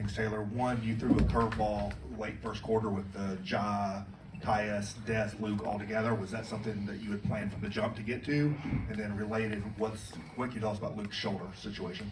things, Taylor. One, you threw a curveball late first quarter with Ja, Tyus, Des, Luke all together. Was that something that you had planned from the jump to get to? And then related, what can you tell us about Luke's shoulder situation?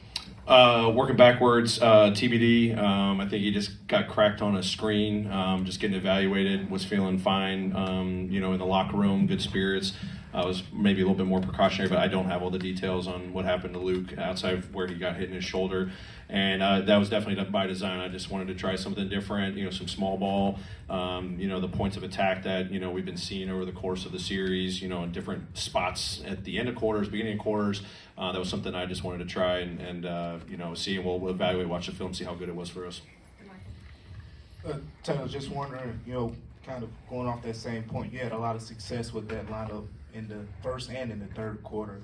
Working backwards, TBD. I think he just got cracked on a screen, just getting evaluated, was feeling fine, in the locker room, good spirits. Was maybe a little bit more precautionary, but I don't have all the details on what happened to Luke outside of where he got hit in his shoulder. And that was definitely by design. I just wanted to try something different, some small ball, the points of attack that, we've been seeing over the course of the series, in different spots at the end of quarters, beginning of quarters. That was something I just wanted to try and see, and we'll evaluate, watch the film, see how good it was for us. Taylor, just wondering, kind of going off that same point, you had a lot of success with that lineup in the first and in the third quarter,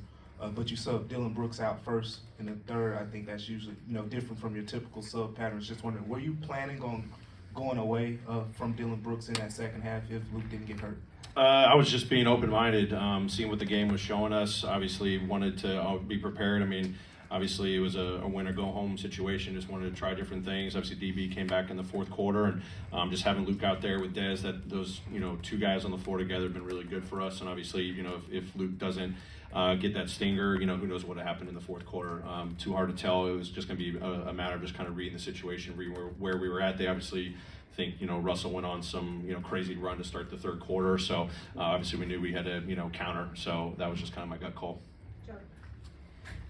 but you subbed Dylan Brooks out first in the third. I think that's usually, different from your typical sub patterns. Just wondering, were you planning on going away from Dylan Brooks in that second half if Luke didn't get hurt? I was just being open-minded, seeing what the game was showing us. Obviously, wanted to be prepared. Obviously, it was a win-or-go-home situation. Just wanted to try different things. Obviously, DB came back in the fourth quarter, and just having Luke out there with Dez, those two guys on the floor together have been really good for us. And obviously, if Luke doesn't get that stinger, who knows what happened in the fourth quarter. Too hard to tell. It was just going to be a matter of just kind of reading the situation, reading where we were at. They obviously think Russell went on some crazy run to start the third quarter, so obviously we knew we had to counter. So that was just kind of my gut call.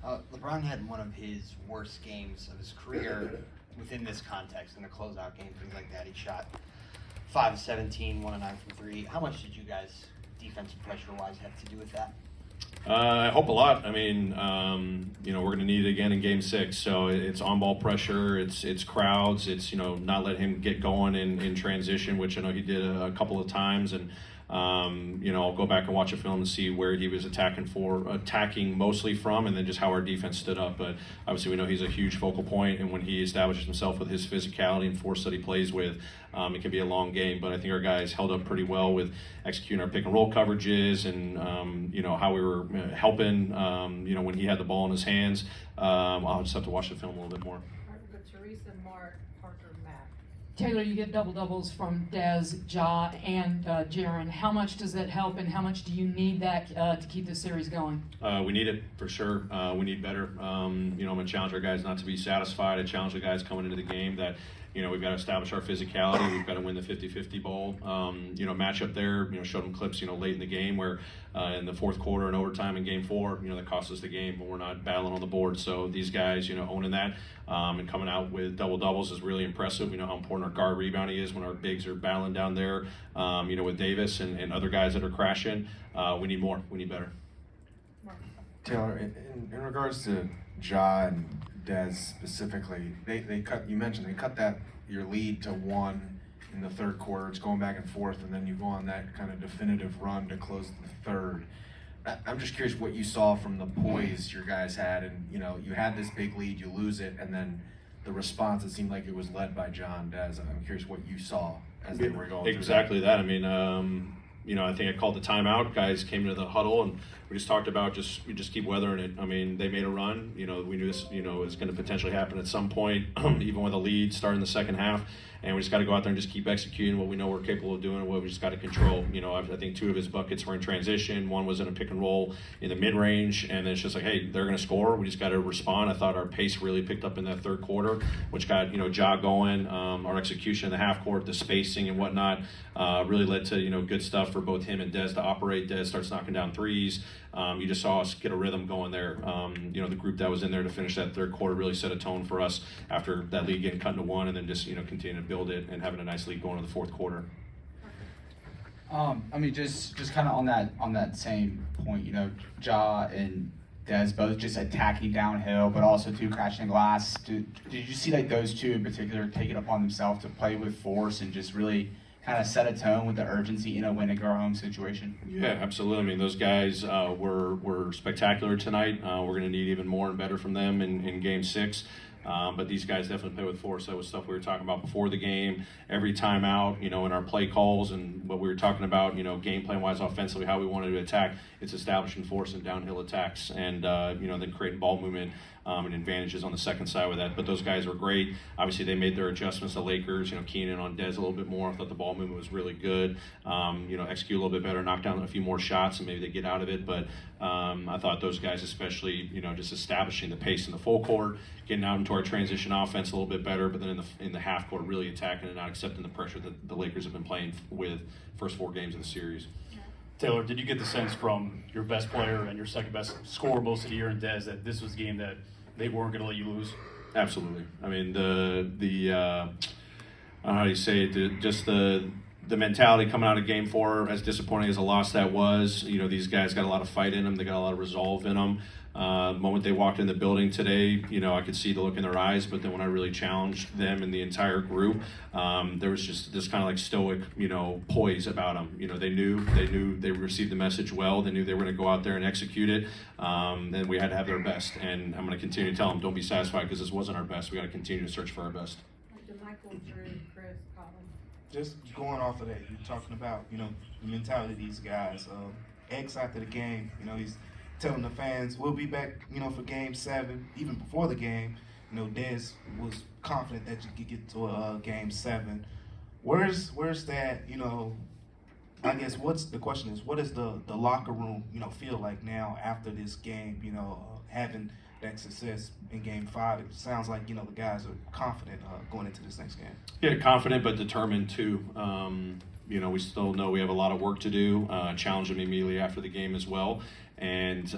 LeBron had one of his worst games of his career within this context, in the closeout game, things like that. He shot 5 of 17, 1 of 9 from 3. How much did you guys, defensive pressure-wise, have to do with that? I hope a lot. We're going to need it again in Game 6. So it's on-ball pressure, it's crowds, it's not let him get going in transition, which I know he did a couple of times, and I'll go back and watch a film and see where he was attacking mostly from, and then just how our defense stood up. But obviously we know he's a huge focal point, and when he establishes himself with his physicality and force that he plays with, it can be a long game. But I think our guys held up pretty well with executing our pick and roll coverages, and how we were helping when he had the ball in his hands. I'll just have to watch the film a little bit more. Teresa, Mark, Parker, Matt. Taylor, you get double-doubles from Dez, Ja, and Jaren. How much does that help, and how much do you need that to keep this series going? We need it, for sure. We need better. I'm going to challenge our guys not to be satisfied. I challenge the guys coming into the game that, we've got to establish our physicality. We've got to win the 50-50 bowl. Matchup there, showed them clips, late in the game where in the fourth quarter and overtime in Game 4, that cost us the game when we're not battling on the board. So these guys, owning that and coming out with double-doubles is really impressive. We know how important our guard rebounding is when our bigs are battling down there, with Davis and other guys that are crashing. We need more. We need better. Taylor, in regards to Ja and Dez specifically, they cut. You mentioned they cut your lead to 1 in the third quarter. It's going back and forth, and then you go on that kind of definitive run to close the third. I'm just curious what you saw from the poise your guys had, and you had this big lead, you lose it, and then the response, it seemed like it was led by John Dez. I'm curious what you saw as they were going exactly through that. I think I called the timeout. Guys came into the huddle, and we just talked about we just keep weathering it. They made a run. We knew this, was going to potentially happen at some point, even with a lead starting the second half. And we just got to go out there and just keep executing what we know we're capable of doing, what we just got to control. I think 2 of his buckets were in transition. 1 was in a pick and roll in the mid-range. And then it's just like, hey, they're going to score. We just got to respond. I thought our pace really picked up in that third quarter, which got, Ja going. Our execution in the half court, the spacing and whatnot, really led to, good stuff for both him and Dez to operate. Dez starts knocking down threes. You just saw us get a rhythm going there. The group that was in there to finish that third quarter really set a tone for us after that lead getting cut into 1, and then just continue to build it and having a nice lead going to the fourth quarter. Just kind of on that same point, Ja and Dez both just attacking downhill, but also too crashing glass. Did you see like those 2 in particular take it upon themselves to play with force and just really kind of set a tone with the urgency in a win-and-go-home situation? Yeah, absolutely. Those guys were spectacular tonight. We're going to need even more and better from them in Game 6. But these guys definitely play with force. That was stuff we were talking about before the game, every time out, in our play calls and what we were talking about, game plan-wise offensively, how we wanted to attack. It's establishing force and downhill attacks and, then creating ball movement and advantages on the second side with that. But those guys were great. Obviously, they made their adjustments. The Lakers, keying in on Dez a little bit more. I thought the ball movement was really good. Execute a little bit better, knock down a few more shots, and maybe they get out of it. But I thought those guys, especially, just establishing the pace in the full court, getting out into our transition offense a little bit better, but then in the half court, really attacking and not accepting the pressure that the Lakers have been playing with first 4 games of the series. Taylor, did you get the sense from your best player and your second best scorer most of the year in Dez that this was a game that they weren't going to let you lose? Absolutely. I mean, how do you say it? Just the mentality coming out of Game 4, as disappointing as a loss that was. These guys got a lot of fight in them. They got a lot of resolve in them. The moment they walked in the building today, I could see the look in their eyes. But then when I really challenged them and the entire group, there was just this kind of like stoic, poise about them. They knew they received the message well. They knew they were going to go out there and execute it. And we had to have their best. And I'm going to continue to tell them, don't be satisfied because this wasn't our best. We got to continue to search for our best. Michael, Drew, Chris, Colin. Just going off of that, you're talking about, the mentality of these guys. X after the game, he's telling the fans, we'll be back, for Game 7. Even before the game, Dez was confident that you could get to a Game 7. Where's that, I guess the question is, what does the locker room, feel like now after this game, having that success in Game 5? It sounds like, the guys are confident going into this next game. Yeah, confident but determined too. We still know we have a lot of work to do. Challenge them immediately after the game as well. And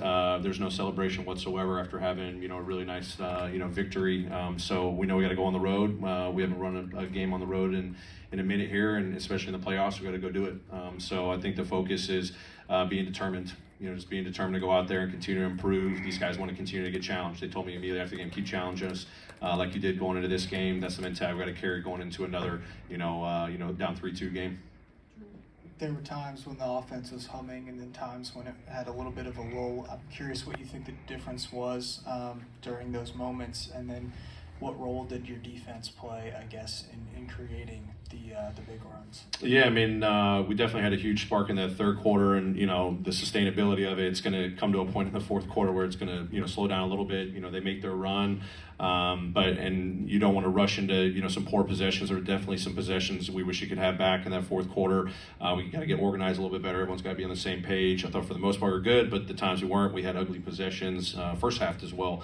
there's no celebration whatsoever after having, a really nice, victory. So we know we got to go on the road. We haven't run a game on the road in a minute here, and especially in the playoffs, we got to go do it. So I think the focus is being determined. Just being determined to go out there and continue to improve. These guys want to continue to get challenged. They told me immediately after the game, keep challenging us like you did going into this game. That's the mentality we got to carry going into another, down 3-2 game. There were times when the offense was humming and then times when it had a little bit of a lull. I'm curious what you think the difference was during those moments, and then what role did your defense play, I guess, in creating the big runs? Yeah, I mean, we definitely had a huge spark in that third quarter, and the sustainability of it's going to come to a point in the fourth quarter where it's going to slow down a little bit. They make their run, and you don't want to rush into some poor possessions. There are definitely some possessions we wish you could have back in that fourth quarter. We got to get organized a little bit better. Everyone's got to be on the same page. I thought for the most part we were good, but the times we weren't, we had ugly possessions. First half as well.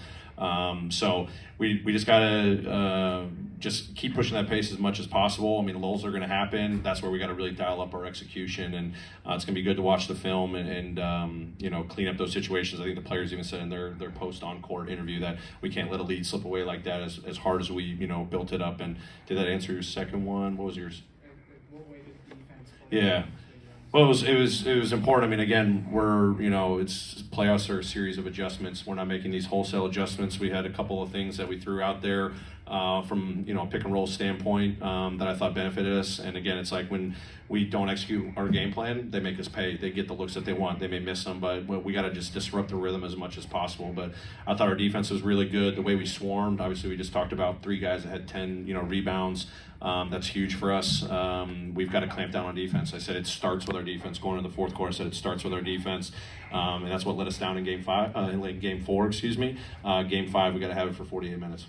So we just got to just keep pushing that pace as much as possible. I mean, lulls are going to happen. That's where we got to really dial up our execution, and it's going to be good to watch the film and clean up those situations. I think the players even said in their post on-court interview that we can't let a lead slip away like that as hard as we built it up. And did that answer your second one? What was yours? What way did the defense play? Yeah. Well, it was important. I mean, again, it's playoffs are a series of adjustments. We're not making these wholesale adjustments. We had a couple of things that we threw out there from a pick and roll standpoint that I thought benefited us. And again, it's like when we don't execute our game plan, they make us pay. They get the looks that they want. They may miss them, but we got to just disrupt the rhythm as much as possible. But I thought our defense was really good. The way we swarmed, obviously, we just talked about 3 guys that had 10 rebounds. That's huge for us. We've got to clamp down on defense. I said it starts with our defense. Going into the fourth quarter, I said it starts with our defense, and that's what let us down in Game 4. Excuse me. Game 5, we got to have it for 48 minutes.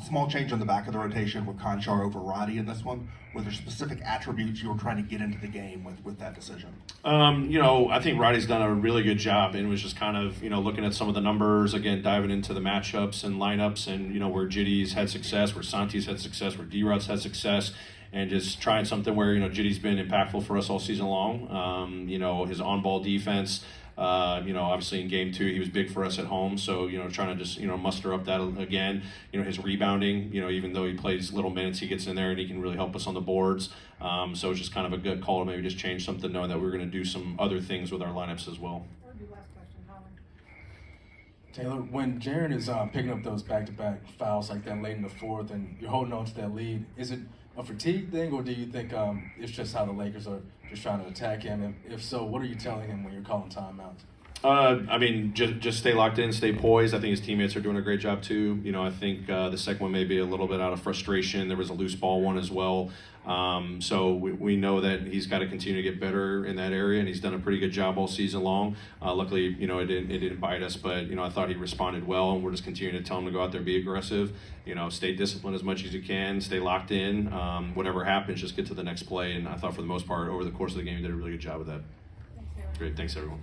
Small change on the back of the rotation with Conchar over Roddy in this one. Were there specific attributes you were trying to get into the game with that decision? I think Roddy's done a really good job, and was just kind of, looking at some of the numbers, again, diving into the matchups and lineups, and, where Jitty's had success, where Santi's had success, where D-Rod's had success, and just trying something where, Jitty's been impactful for us all season long. His on-ball defense, obviously in Game 2, he was big for us at home. So, trying to just, muster up that again. His rebounding, even though he plays little minutes, he gets in there and he can really help us on the boards. So it's just kind of a good call to maybe just change something, knowing that we're going to do some other things with our lineups as well. That would be last question, Colin. Taylor, when Jaren is picking up those back-to-back fouls like that late in the fourth and you're holding on to that lead, is it a fatigue thing, or do you think it's just how the Lakers are just trying to attack him? And if so, what are you telling him when you're calling timeouts? I mean, just stay locked in, stay poised. I think his teammates are doing a great job too. You know, I think the second one may be a little bit out of frustration. There was a loose ball one as well. So we know that he's got to continue to get better in that area, and he's done a pretty good job all season long. Luckily, you know, it didn't bite us, but you know, I thought he responded well, and we're just continuing to tell him to go out there and be aggressive. You know, stay disciplined as much as you can, stay locked in. Whatever happens, just get to the next play. And I thought for the most part, over the course of the game, he did a really good job with that. Thanks, Taylor. Great, thanks everyone.